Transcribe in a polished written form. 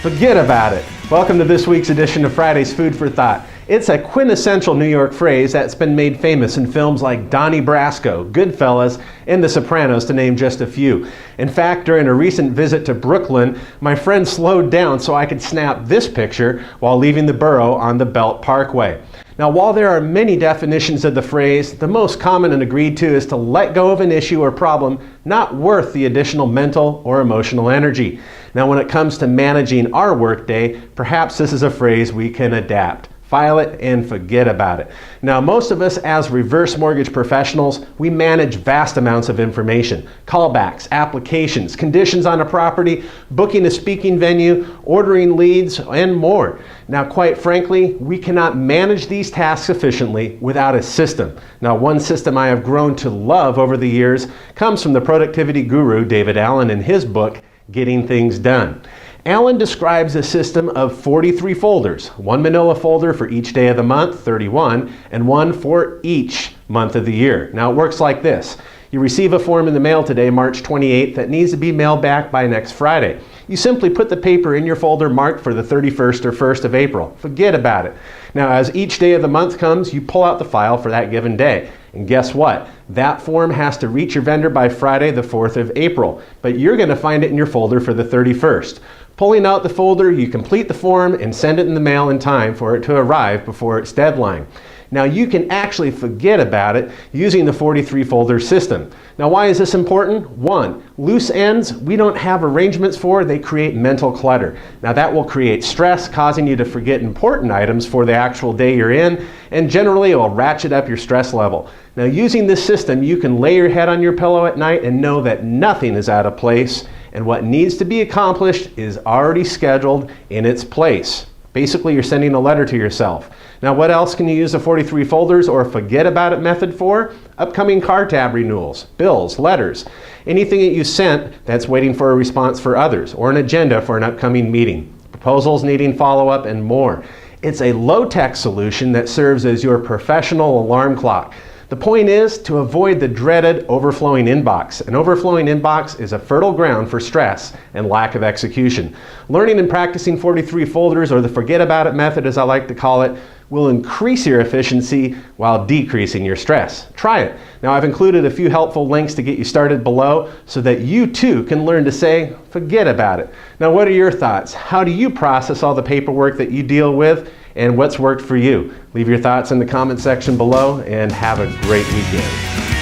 Forget about it. Welcome to this week's edition of Friday's Food for Thought. It's a quintessential New York phrase that's been made famous in films like Donnie Brasco, Goodfellas, and The Sopranos, to name just a few. In fact, during a recent visit to Brooklyn, my friend slowed down so I could snap this picture while leaving the borough on the Belt Parkway. Now, while there are many definitions of the phrase, the most common and agreed to is to let go of an issue or problem not worth the additional mental or emotional energy. Now, when it comes to managing our workday, perhaps this is a phrase we can adapt. File it and forget about it. Now, most of us as reverse mortgage professionals, we manage vast amounts of information. Callbacks, applications, conditions on a property, booking a speaking venue, ordering leads, and more. Now, quite frankly, we cannot manage these tasks efficiently without a system. Now, one system I have grown to love over the years comes from the productivity guru David Allen in his book, Getting Things Done. Allen describes a system of 43 folders, one manila folder for each day of the month, 31, and one for each month of the year. Now it works like this. You receive a form in the mail today, March 28th, that needs to be mailed back by next Friday. You simply put the paper in your folder marked for the 31st or 1st of April. Forget about it. Now, as each day of the month comes, you pull out the file for that given day. And guess what? That form has to reach your vendor by Friday, the 4th of April. But you're going to find it in your folder for the 31st. Pulling out the folder, you complete the form and send it in the mail in time for it to arrive before its deadline. Now, you can actually forget about it using the 43 folder system. Now, why is this important? One, loose ends we don't have arrangements for, they create mental clutter. Now, that will create stress, causing you to forget important items for the actual day you're in, and generally it will ratchet up your stress level. Now, using this system, you can lay your head on your pillow at night and know that nothing is out of place, and what needs to be accomplished is already scheduled in its place. Basically, you're sending a letter to yourself. Now, what else can you use the 43 folders or forget about it method for? Upcoming car tab renewals, bills, letters, anything that you sent that's waiting for a response for others, or an agenda for an upcoming meeting, proposals needing follow-up, and more. It's a low-tech solution that serves as your professional alarm clock. The point is to avoid the dreaded overflowing inbox. An overflowing inbox is a fertile ground for stress and lack of execution. Learning and practicing 43 folders, or the forget about it method as I like to call it, will increase your efficiency while decreasing your stress. Try it. Now, I've included a few helpful links to get you started below so that you too can learn to say, forget about it. Now, what are your thoughts? How do you process all the paperwork that you deal with, and what's worked for you? Leave your thoughts in the comment section below and have a great weekend.